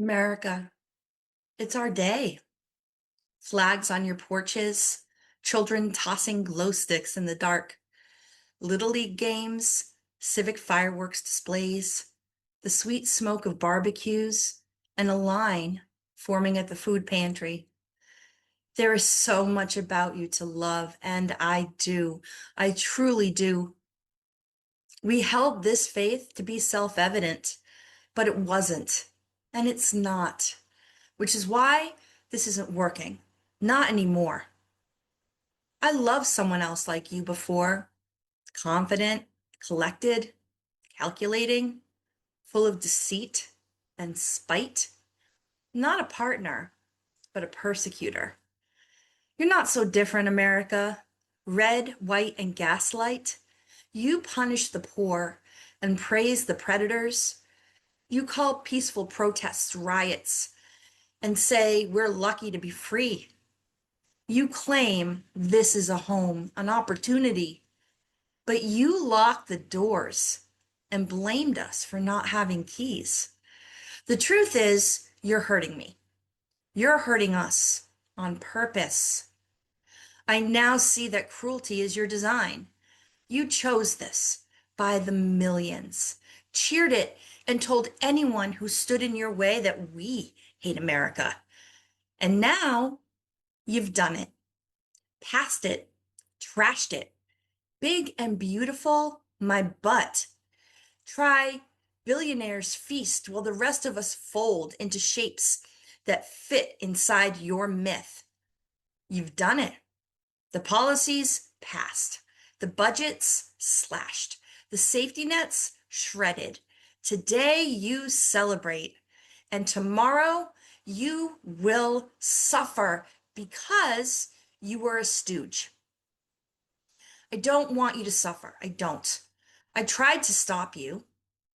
America, it's our day. Flags on your porches, children tossing glow sticks in the dark, Little League games, civic fireworks displays, the sweet smoke of barbecues, and a line forming at the food pantry. There is so much about you to love, and I do. I truly do. We held this faith to be self-evident, but it wasn't, and it's not, which is why this isn't working. Not anymore. I loved someone else like you before, confident, collected, calculating, full of deceit and spite. Not a partner, but a persecutor. You're not so different, America. Red, white, and gaslight. You punish the poor and praise the predators. You call peaceful protests riots and say we're lucky to be free. You claim this is a home, an opportunity, but you locked the doors and blamed us for not having keys. The truth is, you're hurting me. You're hurting us on purpose. I now see that cruelty is your design. You chose this by the millions, cheered it, and told anyone who stood in your way that we hate America. And now you've done it, passed it, trashed it. Big and beautiful, my butt. Try billionaires feast while the rest of us fold into shapes that fit inside your myth. You've done it. The policies passed. The budgets slashed. The safety nets shredded. Today you celebrate. And tomorrow you will suffer because you were a stooge. I don't want you to suffer. I don't. I tried to stop you.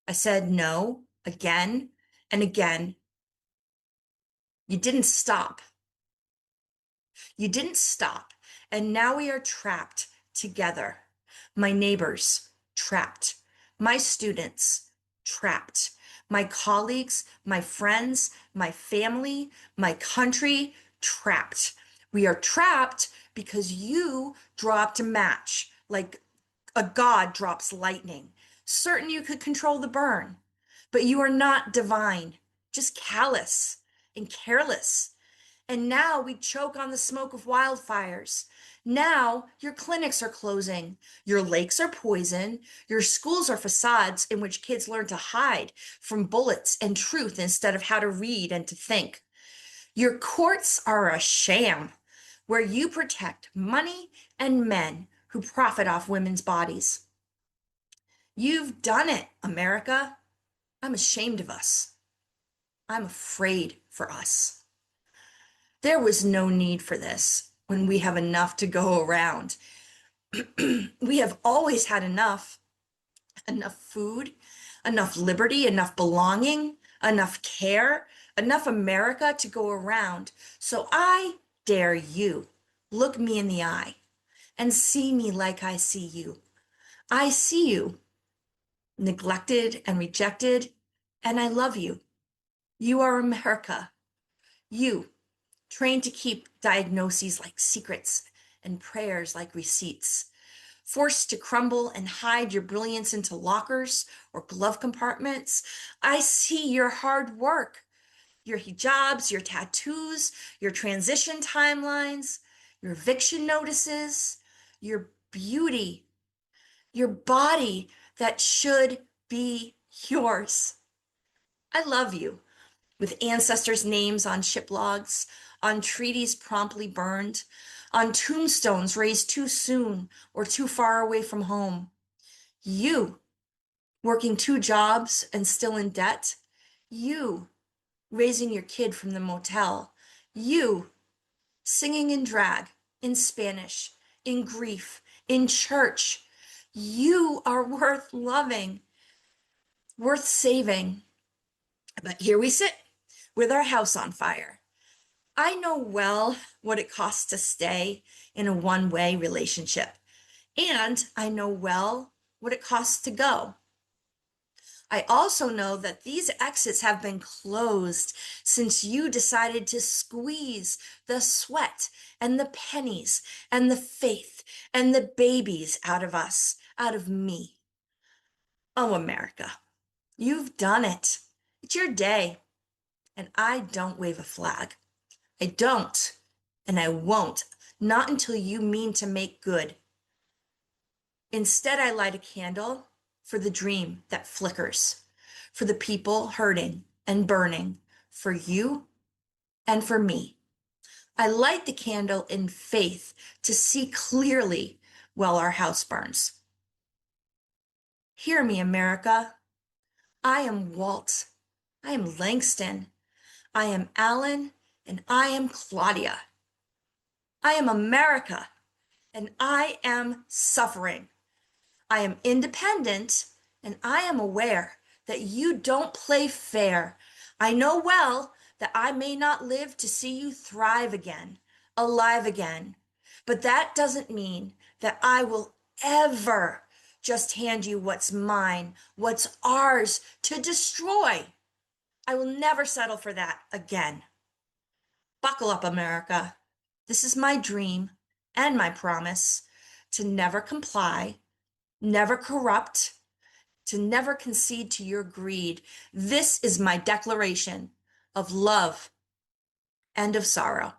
I said no again and again. You didn't stop. You didn't stop. And now we are trapped together. My neighbors, trapped. My students, trapped. My colleagues, my friends, my family, my country, trapped. We are trapped because you dropped a match like a god drops lightning, certain you could control the burn. But you are not divine, just callous and careless. And now we choke on the smoke of wildfires. Now your clinics are closing, your lakes are poison, your schools are facades in which kids learn to hide from bullets and truth instead of how to read and to think. Your courts are a sham where you protect money and men who profit off women's bodies. You've done it, America. I'm ashamed of us. I'm afraid for us. There was no need for this when we have enough to go around. We have always had enough food, enough liberty, enough belonging, enough care, enough America to go around. So I dare you, look me in the eye and see me like I see you. I see you, neglected and rejected, and I love you. You are America. You, trained to keep diagnoses like secrets and prayers like receipts, forced to crumble and hide your brilliance into lockers or glove compartments. I see your hard work, your hijabs, your tattoos, your transition timelines, your eviction notices, your beauty, your body that should be yours. I love you. With ancestors' names on ship logs, on treaties promptly burned, on tombstones raised too soon or too far away from home. You, working two jobs and still in debt. You, raising your kid from the motel. You, singing in drag, in Spanish, in grief, in church. You are worth loving, worth saving. But here we sit with our house on fire. I know well what it costs to stay in a one-way relationship, and I know well what it costs to go. I also know that these exits have been closed since you decided to squeeze the sweat and the pennies and the faith and the babies out of us, out of me. Oh, America, you've done it. It's your day, and I don't wave a flag. I don't, and I won't, not until you mean to make good. Instead, I light a candle for the dream that flickers, for the people hurting and burning, for you and for me. I light the candle in faith to see clearly while our house burns. Hear me, America. I am Walt. I am Langston. I am Alan, and I am Claudia. I am America, and I am suffering. I am independent, and I am aware that you don't play fair. I know well that I may not live to see you thrive again, alive again. But that doesn't mean that I will ever just hand you what's mine, what's ours to destroy. I will never settle for that again. Buckle up, America. This is my dream and my promise to never comply, never corrupt, to never concede to your greed. This is my declaration of love and of sorrow.